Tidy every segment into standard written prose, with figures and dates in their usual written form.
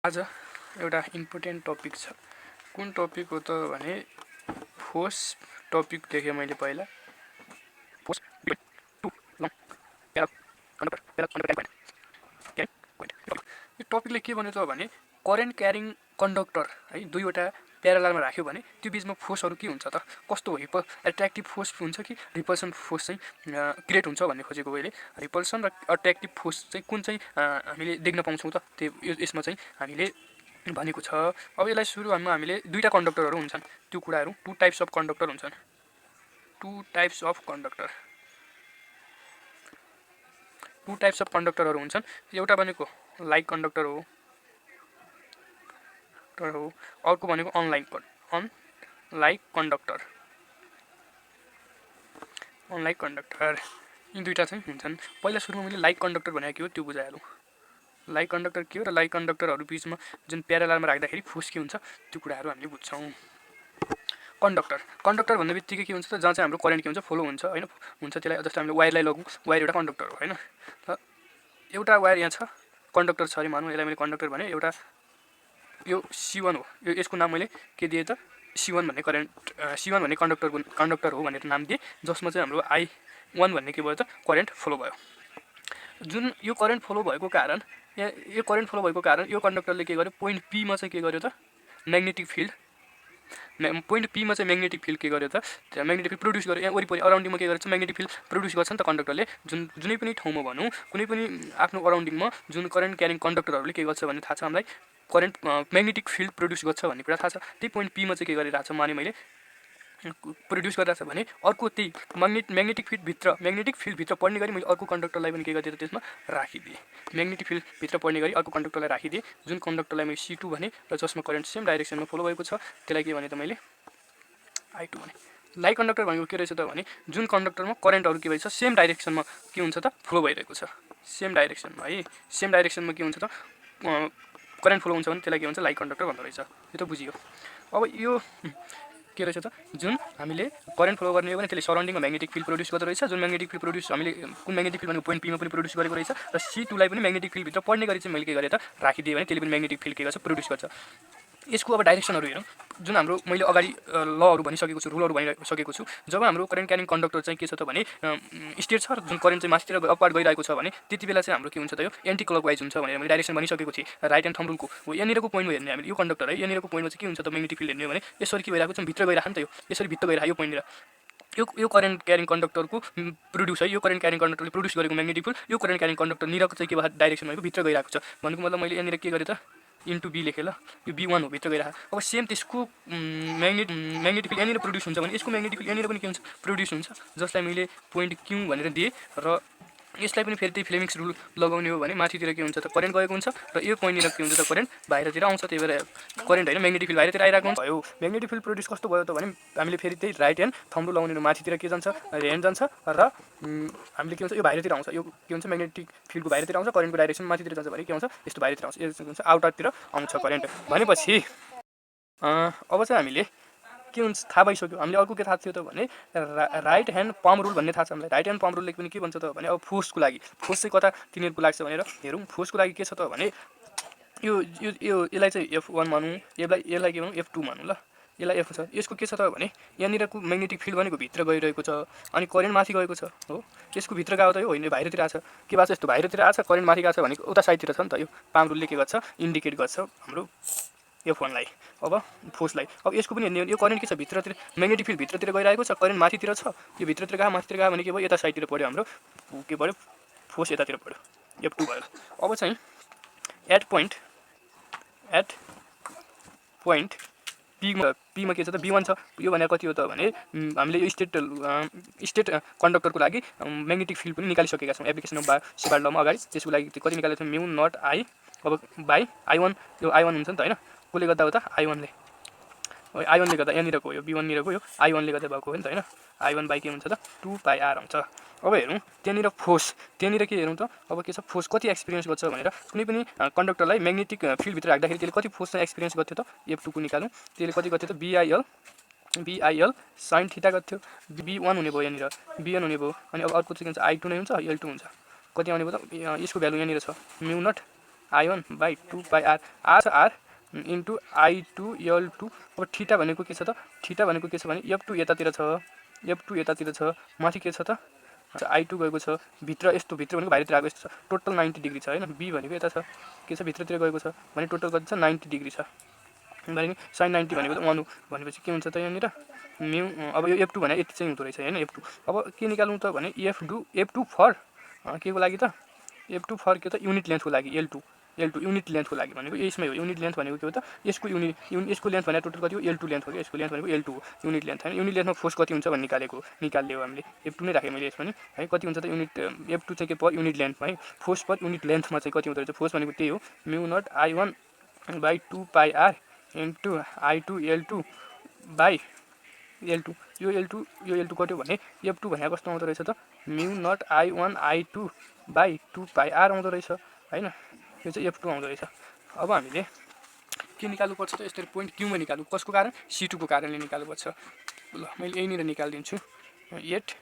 आज एउटा important topic छ। कुन टपिक हो त भने फोर्स टपिक लेखेँ मैले पहिला। फोर्स यो टपिकले के भन्यो त भने करेन्ट क्यारिङ कन्डक्टर है दुईवटा प्याराललमा राख्यो भने त्यो बीचमा फोर्सहरू के हुन्छ त, कस्तो हो, एट्र्याक्टिभ फोर्स हुन्छ कि रिपल्सन फोर्स चाहिँ क्रिएट हुन्छ भन्ने खोजेको। मैले रिपल्सन र अट्र्याक्टिभ फोर्स चाहिँ कुन चाहिँ हामीले देख्न पाउँछौँ त, त्यो यसमा चाहिँ हामीले भनेको छ। अब यसलाई सुरुमा हामीले दुईवटा कन्डक्टरहरू हुन्छन्, त्यो कुराहरू टु टाइप्स अफ कन्डक्टर हुन्छन्। टु टाइप्स अफ कन्डक्टरहरू हुन्छन्। एउटा भनेको लाइक कन्डक्टर हो, अर्को भनेको अनलाइक कन्डक्टर। यी दुईवटा चाहिँ हुन्छन्। पहिला सुरुमा मैले लाइक कन्डक्टर भनेको के हो त्यो बुझाइहालौँ। लाइक कन्डक्टर के हो र लाइक कन्डक्टरहरू बिचमा जुन प्याराललमा राख्दाखेरि फोर्स के हुन्छ त्यो कुराहरू हामीले बुझ्छौँ। कन्डक्टर भन्ने बित्तिकै के हुन्छ त, जहाँ चाहिँ हाम्रो करेन्ट के हुन्छ फ्लो हुन्छ होइन, हुन्छ। त्यसलाई जस्तो हामीले वायरलाई लगौँ, वायर एउटा कन्डक्टर हो होइन। र एउटा वायर यहाँ छ, कन्डक्टर छ अरे मानौँ, यसलाई मैले कन्डक्टर भने। एउटा यो C1 हो, यो यसको नाम मैले के दिएँ त, C1 भन्ने कन्डक्टर हो भनेर नाम दिएँ, जसमा चाहिँ हाम्रो I1 भन्ने के भयो त, करेन्ट फ्लो भयो। जुन यो करेन्ट फ्लो भएको कारण यो कन्डक्टरले के गर्यो, पोइन्ट P मा चाहिँ के गर्यो त, म्याग्नेटिक फिल्ड के गर्यो त, म्याग्नेटिक फिल्ड प्रड्युस गर्यो। यहाँ वरिपरि अराउन्डिङमा के गर्छ, म्याग्नेटिक फिल्ड प्रड्युस गर्छ नि त कन्डक्टरले। जुनै पनि ठाउँमा भनौँ, कुनै पनि आफ्नो अराउन्डिङमा जुन करेन्ट क्यारिङ कन्डक्टरहरूले के गर्छ भन्ने थाहा छ हामीलाई, करेन्ट म्याग्नेटिक फिल्ड प्रड्युस गर्छ भन्ने कुरा थाहा छ। त्यही पोइन्ट P मा चाहिँ के गरिरहेको छ माने मैले प्रड्युस गरिरहेको छ भने अर्को त्यही म्याग्नेटिक फिल्डभित्र पढ्ने गरी मैले अर्को कन्डक्टरलाई पनि के गरिदिएँ, त्यसमा राखिदिएँ। म्याग्नेटिक फिल्डभित्र पढ्ने गरी अर्को कन्डक्टरलाई राखिदिएँ, जुन कन्डक्टरलाई मैले C2 भने र जसमा करेन्ट सेम डाइरेक्सनमा फ्लो भएको छ, त्यसलाई के भने त मैले I2 भने। लाइक कन्डक्टर भनेको के रहेछ त भने जुन कन्डक्टरमा करेन्टहरू के भइछ, सेम डाइरेक्सनमा के हुन्छ त, फ्लो भइरहेको छ। सेम डाइरेक्सनमा के हुन्छ त, करेन्ट फ्लो हुन्छ भने त्यसलाई के भन्छ, लाइक कन्डक्टर भन्दो रहेछ। यो त बुझियो। अब यो के रहेछ त, जुन हामीले करेन्ट फ्लो गर्ने हो भने त्यसले सराउन्डिङमा म्याग्नेटिक फिल्ड प्रड्युस गर्दो रहेछ। जुन म्याग्नेटिक फिल्ड प्रड्युस हामीले कुन म्याग्नेटिक फिल्ड भनेको पोइन्ट P मा पनि प्रड्युस गरेको रहेछ। र C2 लाई पनि म्याग्नेटिक फिल्डभित्र पढ्ने गरी चाहिँ मैले के गरेँ त, राखिदिएँ भने त्यसले पनि म्याग्नेटिक फिल्ड के गर्छ, प्रड्युस गर्छ। यसको अब डाइरेक्सनहरू हेरौँ। जुन हाम्रो मैले अगाडि लहरू भनिसकेको छु, रुलहरू भनिसकेको छु। जब हाम्रो करेन्ट क्यारिङ कन्डक्टर चाहिँ के छ त भने स्टेट छ, जुन करेन्ट चाहिँ माथितिर अपवार्ड गइरहेको छ भने त्यति बेला चाहिँ हाम्रो के हुन्छ त, यो एन्टी क्लकवाइज हुन्छ भनेर मैले डाइरेक्सन भनिसकेको थिएँ। राइट एन्ड थम्ब रुलको हो यहाँनिरको पोइन्टमा हेर्ने हामीले, यो कन्डक्टर है, यहाँनिरको पोइन्टमा चाहिँ के हुन्छ त, म्याग्नेटिक फिल्ड हेर्ने हो भने यसरी के भइरहेको छ, भित्र गइरहेको नि त, यसरी भित्र गइरहेको यो पोइन्टनिर। यो करेन्ट क्यारिङ कन्डक्टरको प्रड्युस है, यो करेन्ट क्यारिङ कन्डक्टरले प्रड्युस गरेको म्याग्नेटिक फिल्ड यो करेन्ट क्यारिङ कन्डक्टर निरको चाहिँ के भयो, डाइरेक्सन भनेको भित्र गइरहेको छ। भनेको मतलब मैले यहाँनिर के गरेँ त, इन्टु B लेखेँ ल, यो B1 हो, भित्र गइरहेको। अब सेम त्यसको म्याग्नेटिक फिल्ड यहाँनिर प्रड्युस हुन्छ भने यसको म्याग्नेटिक फिल्ड यहाँनिर पनि के हुन्छ, प्रड्युस हुन्छ। जसलाई मैले पोइन्ट Q भनेर दिएँ। र यसलाई पनि फेरि त्यही फ्लेमिङ्स रुल लगाउने हो भने माथितिर के हुन्छ त, करेन्ट गएको हुन्छ, र यो पोइन्टनिर के हुन्छ त, करेन्ट बाहिरतिर आउँछ। त्यही भएर करेन्ट होइन, म्याग्नेटिक फिल्ड बाहिरतिर आइरहेको हुन्छ भयो। म्याग्नेटिक फिल्ड प्रड्युस कस्तो भयो त भने हामीले फेरि त्यही राइट ह्यान्ड थम्ब रुल लगाउने, माथितिर के जान्छ, ह्यान्ड जान्छ, र हामीले के हुन्छ, यो बाहिरतिर आउँछ। यो के हुन्छ, म्याग्नेटिक फिल्डको बाहिरतिर आउँछ, करेन्टको डाइरेक्सन माथितिर जान्छ भने के हुन्छ, यस्तो बाहिरतिर आउँछ, यस्तो हुन्छ, आउटरतिर आउँछ करेन्ट भनेपछि अब चाहिँ हामीले के हुन्छ थाहा भइसक्यो। हामीले अर्को के थाहा थियो त भने राइट ह्यान्ड पम्प रुल भन्ने थाहा छ हामीलाई। राइट ह्यान्ड पम्प रुलले पनि के भन्छ त भने अब फोर्सको लागि, फोर्स चाहिँ कता तिनीहरूको लाग्छ भनेर हेरौँ। फोर्सको लागि के छ त भने यसलाई चाहिँ F1 मानौँ, यसलाई के भनौँ, F2 मानौँ ल, यसलाई F छ। यसको के छ त भने यहाँनिरको म्याग्नेटिक फिल्ड भनेको भित्र गइरहेको छ, अनि करेन्ट माथि गएको छ हो। यसको भित्र गएको त यो होइन, बाहिरतिर आएको छ। के भएको छ, यस्तो बाहिरतिर आएको छ, करेन्ट माथि गएको छ भनेको उता साइडतिर छ नि त। यो पम्प रुलले के गर्छ, इन्डिकेट गर्छ हाम्रो F1 लाई। अब फोर्सलाई, अब यसको पनि हेर्ने हो, यो करेन्ट के छ, भित्रतिर म्याग्नेटिक फिल्ड भित्रतिर गइरहेको छ, करेन्ट माथितिर छ। यो भित्रतिर गयो, माथितिर गयो भने के भयो, यता साइडतिर पढ्यो हाम्रो के पढ्यो, फोर्स यतातिर पढ्यो, F2 भयो। अब चाहिँ एट पोइन्ट P मा के छ त, B1 छ। यो भनेको कति हो त भने हामीले यो स्टेट कन्डक्टरको लागि म्याग्नेटिक फिल्ड पनि निकालिसकेका छौँ एप्लिकेसन सिपार लमा अगाडि। त्यसको लागि कति निकालेको छौँ, म्यु नट I अब बाई I1। यो I1 हुन्छ नि त होइन, कसले गर्दा हो त, I1 ले गर्दा यहाँनिरको यो B1 निरको यो I1 ले गर्दा भएको हो नि त होइन। I1 बाई के हुन्छ त, 2πr हुन्छ। अब हेरौँ त्यहाँनिर फोर्स, त्यहाँनिर के हेरौँ त, अब के छ, फोर्स कति एक्सपिरियन्स गर्छ भनेर कुनै पनि कन्डक्टरलाई म्याग्नेटिक फिल्डभित्र राख्दाखेरि त्यसले कति फोर्स चाहिँ एक्सपिरियन्स गर्थ्यो त, F2 को निकालौँ। त्यसले कति गर्थ्यो त, BIL साइन थीटा गर्थ्यो। B1 हुने भयो, यहाँनिर B1 हुने भयो। अनि अब अर्को चाहिँ के हुन्छ, I2 नै हुन्छ, L2 हुन्छ। कति आउने भयो त, यसको भ्यालु यहाँनिर छ, म्यु नट I1/2πr आर छ आर इन्टु I2 L2। अब थीटा भनेको के छ त थीटा भनेको के छ भने F2 यतातिर छ F2 यतातिर छ माथि के छ त I2 गएको छ भित्र यस्तो भित्र भनेको बाहिरतिर आएको यस्तो छ टोटल 90 डिग्री छ हैन बी भनेको यता छ के छ भित्रतिर गएको छ भने टोटल कति छ 90 डिग्री छ भने sin 90 भनेको त 1 हो भनेपछि के हुन्छ त यहाँनिर म्यु अब यो F2 भने यति चाहिँ हुँदो रहेछ हैन F2 अब के निकाल्नु त भने F2 फर के को लागि त F2 फर के त युनिट लेन्थको लागि L2 युनिट लेन्थको लागि भनेको यसमै हो युनिट लेन्थ भनेको के हो त यसको यसको लेन्थ भने टोटल कति हो L2 लेन्थ हो के यसको लेन्थ भनेको L2 हो युनिट लेन्थ हैन युनिट लेन्थमा फोर्स कति हुन्छ भन्ने निकाल्यो हामीले F2 नै राखे मैले यसमा नि है कति हुन्छ त युनिट F2 चाहिँ के पर युनिट लेन्थमा है फोर्स पर युनिट लेन्थमा चाहिँ कति हुँदो रहेछ फोर्स भनेको त्यही हो म्यु not I1/2πr into I2 L2 by L2 यो L2 कट्यो भने F2 भनेको कस्तो आउँदो रहेछ त म्यु नट I1 I2/2πr आउँदो रहेछ हैन यो चाहिँ F2 आउँदो रहेछ अब हामीले के निकाल्नु पर्छ त यसरी पोइन्ट क्यूमा निकाल्नु कसको कारण C2 को कारणले निकाल्नु पर्छ ल मैले यहीँनिर निकाल्दिन्छु 8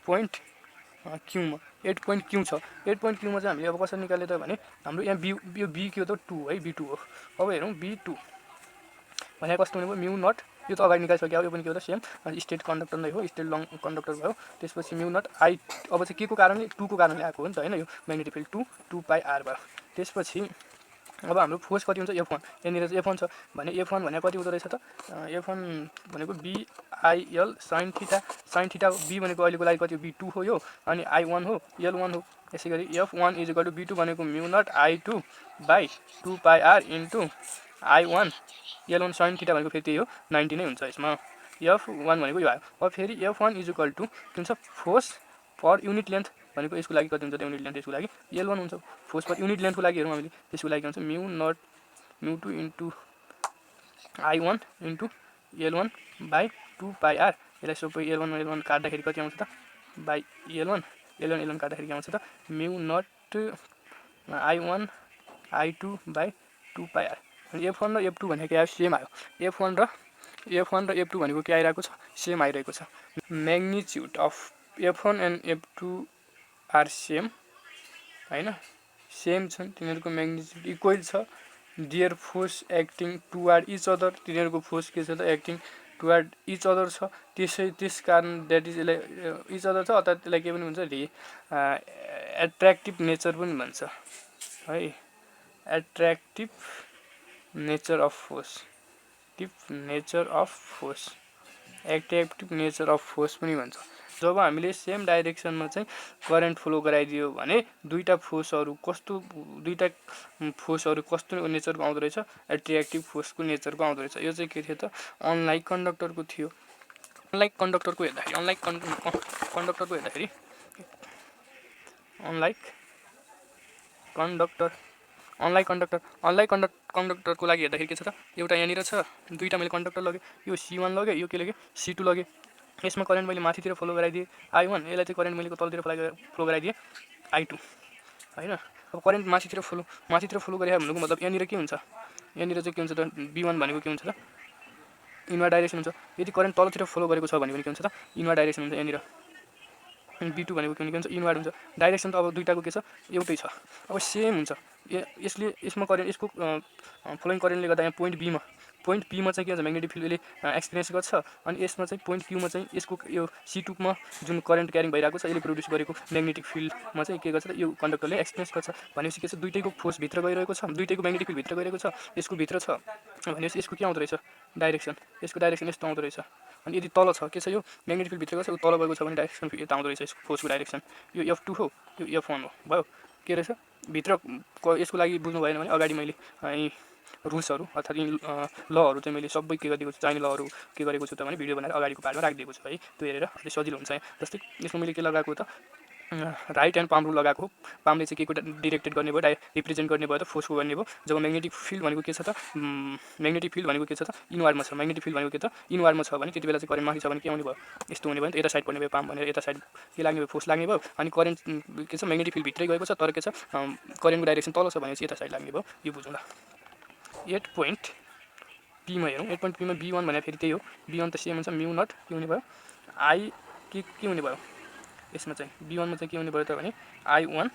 पोइन्ट क्यूमा 8 पोइन्ट क्यू छ 8 पोइन्ट क्यूमा चाहिँ हामीले अब कसरी निकाल्ने त भने हाम्रो यहाँ यो बी के हो त 2 है B2 हो अब हेरौँ B2 भने कस्तो हुने भयो म्यु नट यो त अगाडि निकालिसक्यो यो पनि के हो त सेम स्टेट कन्डक्टर नै हो स्टेट लङ कन्डक्टर भयो त्यसपछि म्यु नट आई अब चाहिँ के को कारणले 2 को कारणले आएको हो नि त हैन यो म्याग्नेटिक फिल्ड 2πr भयो त्यसपछि अब हाम्रो फोर्स कति हुन्छ F1 यहाँनिर चाहिँ F1 छ भने F1 भने कति हुँदो रहेछ त F1 भनेको BIL sin थीटा B भनेको अहिलेको लागि कति हो B2 हो यो अनि I1 हो L1 हो यसैगरी F1 = B2 भनेको म्यु not I2/2πr into I1 L1 sin theta भनेको फेरि त्यही हो 90 नै हुन्छ यसमा F1 भनेको यो आयो अब फेरि F1 = के हुन्छ फोर्स पर युनिट लेन्थ भनेको यसको लागि कति हुन्छ त युनिट लेन्थ यसको लागि L1 हुन्छ फोर्स पर युनिट लेन्थको लागि हेरौँ हामीले त्यसको लागि हुन्छ म्यु2 इन्टु I1 इन्टु L1/2πr यसलाई सबै L1 काट्दाखेरि कति आउँछ त बाई L1 काट्दाखेरि के आउँछ त म्यु नट I1 I2/2πr अनि F1 र F2 भनेको आयो सेम आयो F1 र F2 भनेको के आइरहेको छ सेम आइरहेको छ magnitude of F1 and F2 are same हैन सेम छन् तिनीहरूको म्याग्निट्युड इक्वल छ there force acting toward each other तिनीहरूको फोर्स के छ त एक्टिङ टुवार्ड इच अदर छ त्यस कारण द्याट इज यसलाई इच अदर छ अर्थात् त्यसलाई के पनि भन्छ एट्र्याक्टिभ नेचर पनि भन्छ है एट्र्याक्टिभ नेचर अफ फोर्स पनि भन्छ जब हामीले सेम डाइरेक्सनमा चाहिँ करेन्ट फ्लो गराइदियो भने दुईटा फोर्सहरु कस्तो नेचरको आउँदो रहेछ एट्र्याक्टिभ फोर्सको नेचरको आउँदो रहेछ यो चाहिँ के थियो त अनलाइक कन्डक्टरको थियो अनलाइक कन्डक्टरको हेर्दाखेरि अनलाइक कन्डक्टरको लागि हेर्दाखेरि के छ त एउटा यहाँनिर छ दुईटा मैले कन्डक्टर लगे यो C1 लगे यो के लगे C2 लगे यसमा करेन्ट मैले माथितिर फ्लो गराइदिए I1 यसलाई चाहिँ करेन्ट मैले तलतिर फ्लो गराइदिए I2 हैन अब करेन्ट माथितिर फ्लो गरे भन्नुको मतलब यहाँनिर के हुन्छ यहाँनिर चाहिँ के हुन्छ त B1 भनेको के हुन्छ त इनवर्ड डाइरेक्सन हुन्छ यदि करेन्ट तलतिर फ्लो गरेको छ भने पनि के हुन्छ त इनवर्ड डाइरेक्सन हुन्छ यहाँनिर B2 भनेको के हुन्छ इनवर्ड हुन्छ डाइरेक्सन त अब दुईटाको के छ एउटै छ अब सेम हुन्छ यसमा करेन्ट यसको फ्लोइङ करेन्टले गर्दा यहाँ पोइन्ट B मा चाहिँ के हुन्छ म्याग्नेटिक फिल्डले एक्सपिरियन्स गर्छ अनि यसमा चाहिँ पोइन्ट Q मा चाहिँ यसको यो C2 मा जुन करेन्ट क्यारिङ भइरहेको छ यसले प्रोड्युस गरेको म्याग्नेटिक फिल्डमा चाहिँ के गर्छ त यो कन्डक्टरले एक्सपिरियन्स गर्छ भनेपछि के छ दुईटैको फोर्स भित्र गइरहेको छ दुईटैको म्याग्नेटिक फिल्ड भित्र गइरहेको छ यसको भित्र छ भनेपछि यसको के आउँदो रहेछ डाइरेक्सन यसको डाइरेक्सन यस्तो आउँदो रहेछ अनि यदि तल छ के छ यो म्याग्नेटिक फिल्ड भित्र गछ उ तल गएको छ भने डाइरेक्सन यता आउँदो रहेछ यसको फोर्सको डाइरेक्सन यो F2 हो यो F1 हो भयो के रहेछ भित्र यसको लागि बुझ्नु भएन भने अगाडि मैले रुल्सहरु अर्थात् लहरु चाहिँ मैले सबै के गरिदिएको छु चाहिने लहरु के गरेको छु त भने भिडियो बनाएर अगाडिको पार्टमा राखिदिएको छु है त्यो हेरेर अलि सजिलो हुन्छ जस्तै यसमा मैले के लगाएको त राइट ह्यान्ड पाम रुल लगाएको पामले चाहिँ के को डिरेक्टेड गर्ने भयो रिप्रेजेन्ट गर्ने भयो त फोर्सको गर्ने भयो जब म्याग्नेटिक फिल्ड भनेको के छ त इनवार्डमा छ म्याग्नेटिक फिल्ड भनेको के त इनवार्डमा छ भने त्यति बेला चाहिँ करेन्ट माथि छ भने के आउने भयो यस्तो हुने भयो नि त यता साइड पर्ने भयो पाम भनेर यता साइड के लाग्ने भयो फोर्स लाग्ने भयो अनि करेन्ट के छ म्याग्नेटिक फिल्ड भित्रै गएको छ तर के छ करेन्टको डाइरेक्सन तल छ भनेपछि यता साइड लाग्ने भयो यो बुझौँला 8 पोइन्ट P मा हेरौँ 8 पोइन्ट P मा B1 भने फेरि त्यही हो B1 त सेम हुन्छ म्यु नट के हुने भयो I के हुने भयो यसमा चाहिँ B1 मा चाहिँ के हुने भयो त भने I1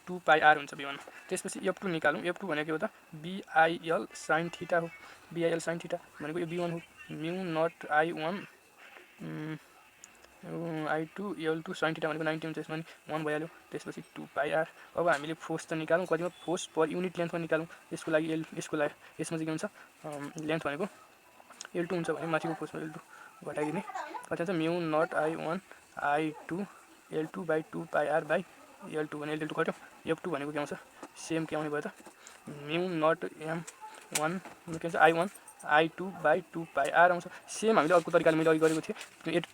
2 पाई आर हुन्छ v1। त्यसपछि f2 निकालौँ। f2 भनेको के हो त बिआइएल साइन थीटा हो। बिआइएल साइन थीटा भनेको यो v1 हो। म्यु naught i1 i2 l2 sine theta भनेको 90 हुन्छ। यसमा नि 1 भइहाल्यो। त्यसपछि 2 पाई आर। अब हामीले फोर्स त निकालौँ, कतिमा फोर्स पर युनिट लेन्थमा निकालौँ। यसको लागि यसको लागि यसमा चाहिँ के हुन्छ लेन्थ भनेको l2 हुन्छ भने माथिको फोर्समा l2 घटाइदिने, कति हुन्छ mu naught i1 i2 l2 by 2 pi r by l2 भने l2 घट्यो। f2 भनेको के आउँछ सेम के आउने भयो त म्यु नट m1 के भन्छ i1 i2 by 2 pi r आउँछ। सेम हामीले अर्को तरिकाले मैले अघि गरेको थिएँ 8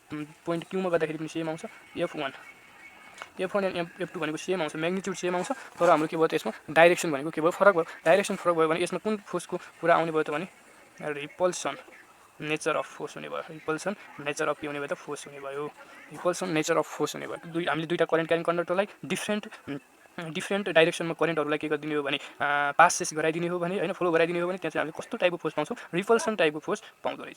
पोइन्ट क्यूमा गर्दाखेरि पनि सेम आउँछ। f1 एन्ड f2 भनेको सेम आउँछ, म्याग्निट्युड सेम आउँछ, तर हाम्रो के भयो त यसमा डाइरेक्सन भनेको के भयो फरक भयो। डाइरेक्सन फरक भयो भने यसमा कुन फोर्सको कुरा आउने भयो त भने रिपल्सन नेचर अफ फोर्स हुने भयो। रिपल्सन नेचर अफ के हुने भयो त फोर्स हुने भयो। रिपल्सन नेचर अफ फोर्स हुने भयो। हामीले दुईवटा करेन्ट क्यारिङ कन्डक्टरलाई डिफ्रेन्ट डाइरेक्सनमा करेन्टहरूलाई के गरिदिने हो भने पासेस गराइदिने हो भने होइन फ्लो गराइदिने हो भने त्यहाँ चाहिँ हामीले कस्तो टाइपको फोर्स पाउँछौँ रिपल्सन टाइपको फोर्स पाउँदो रहेछ।